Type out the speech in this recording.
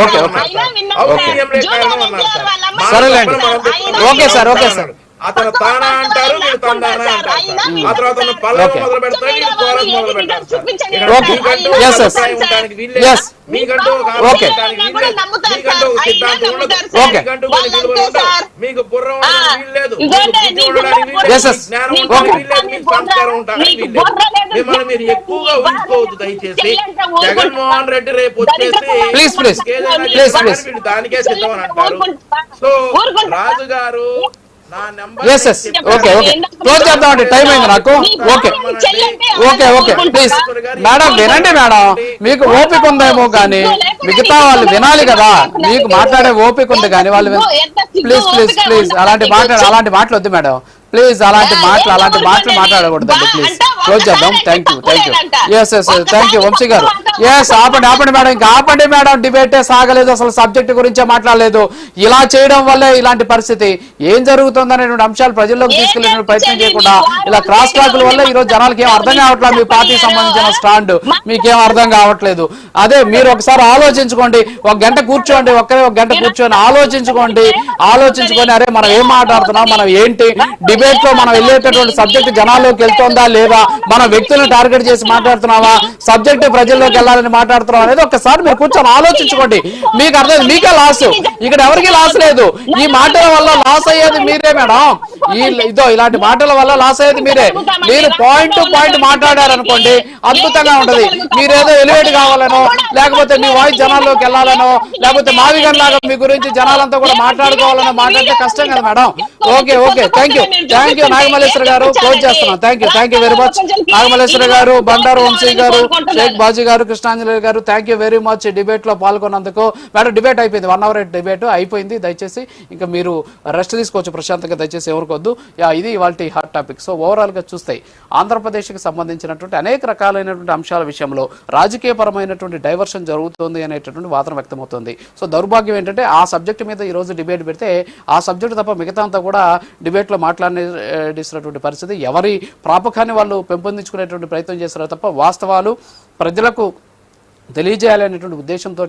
Okay సరేలేండి. Okay sir, okay sir. అతను తానా అంటారు, వీళ్ళు తందానా అంటారు. ఆ తర్వాత పల్లవ మొదలు పెడతారు, వీళ్ళు కోరస్ మొదలు పెడతారు. మీకంటూ ఒక మీకంటూ ఒక సిద్ధాంతం ఉండదు, మీకంటూ కొన్ని విలువలు ఉండవు, మీకు బుర్ర ఉండడానికి వీల్లేదు, జ్ఞానం ఉండడానికి వీల్లేదు, మీకు సంస్కారం ఉండడానికి వీల్లేదు. మిమ్మల్ని మీరు ఎక్కువగా ఊహించుకోవద్దు దయచేసి. జగన్మోహన్ రెడ్డి రేపు వచ్చేసి వీళ్ళు దానికే సిద్ధం అని అంటారు. సో రాజు గారు క్లోజ్ చేద్దామండి, టైం అయింది నాకు. Okay okay okay please madam వినండి మేడం, మీకు ఓపిక ఉందేమో కానీ మిగతా వాళ్ళు వినాలి కదా, మీకు మాట్లాడే ఓపిక ఉంది కానీ వాళ్ళు ప్లీజ్ ప్లీజ్ ప్లీజ్ అలాంటి మాటలు వద్దు మేడం, ప్లీజ్ అలాంటి మాటలు మాట్లాడకూడదండి. ప్లీజ్ క్లోజ్ చేద్దాం. Thank you thank you Vamshi గారు. ఆపండి మేడం, ఇంకా ఆపండి మేడం. డిబేటే సాగలేదు, అసలు సబ్జెక్ట్ గురించే మాట్లాడలేదు. ఇలా చేయడం వల్లే ఇలాంటి పరిస్థితి. ఏం జరుగుతుందనేటువంటి అంశాలు ప్రజల్లోకి తీసుకెళ్లే ప్రయత్నం చేయకుండా ఇలా క్రాస్ టాకుల వల్ల ఈ రోజు జనాలకి ఏం అర్థం కావట్లేదు. మీ పార్టీకి సంబంధించిన స్టాండ్ మీకేం అర్థం కావట్లేదు. అదే మీరు ఒకసారి ఆలోచించుకోండి, ఒక గంట కూర్చోండి, ఒక గంట కూర్చొని ఆలోచించుకొని అరే మనం ఏం మాట్లాడుతున్నాం, మనం ఏంటి, డిబేట్ లో మనం వెళ్ళేటటువంటి సబ్జెక్ట్ జనాల్లోకి వెళ్తుందా లేదా, మన వ్యక్తులను టార్గెట్ చేసి మాట్లాడుతున్నావా, సబ్జెక్ట్ ప్రజల్లోకి వెళ్ళాలని మాట్లాడుతున్నాం అనేది ఒక్కసారి మీరు కూర్చొని ఆలోచించుకోండి. మీకు అర్థం, మీకే లాస్, ఇక్కడ ఎవరికి లాస్ లేదు. ఈ మాటల వల్ల లాస్ అయ్యేది మీరే మేడం. ఇలాంటి మాటల వల్ల లాస్ అయ్యేది మీరే. మీరు పాయింట్ టు పాయింట్ మాట్లాడారనుకోండి అద్భుతంగా ఉంటది. మీరేదో ఎలివేట్ కావాలనో, లేకపోతే మీ వాయిస్ జనాల్లోకి వెళ్ళాలనో, లేకపోతే మావిగన్ లాగా మీ గురించి జనాలంతా కూడా మాట్లాడుకోవాలనో మాట్లాడితే కష్టం కదా madam. Okay thank you Nagamalleswara గారు, క్లోజ్ చేస్తున్నాం. Thank you very much Nagamalleswara గారు, బండారు వంశీ గారు, షేక్ బాజీ గారు, కృష్ణాంజలి గారు, thank you very much debate లో పాల్గొన్నందుకు. మేడం డిబేట్ అయిపోయింది, 1 hour డిబేట్ అయిపోయింది. దయచేసి ఇంకా మీరు రెస్ట్ తీసుకోవచ్చు ప్రశాంతంగా, దయచేసి ఎవరికొద్దు. ఇది ఇవాళ హాట్ టాపిక్. సో ఓవరాల్ గా చూస్తే ఆంధ్రప్రదేశ్ కి సంబంధించినటువంటి అనేక రకాలైనటువంటి అంశాల విషయంలో రాజకీయపరమైనటువంటి డైవర్షన్ జరుగుతుంది అనేటటువంటి వాదన వ్యక్తమవుతుంది. సో దౌర్భాగ్యం ఏంటంటే ఆ సబ్జెక్ట్ మీద ఈ రోజు డిబేట్ పెడితే ఆ సబ్జెక్ట్ తప్ప మిగతా అంతా కూడా డిబేట్ లో మాట్లాడేసినటువంటి పరిస్థితి. ఎవరి ప్రాపకాన్ని వాళ్ళు పెంపొందించుకునేటువంటి ప్రయత్నం చేస్తారు తప్ప వాస్తవాలు ప్రజలకు తెలియజేయాలనేటువంటి ఉద్దేశంతో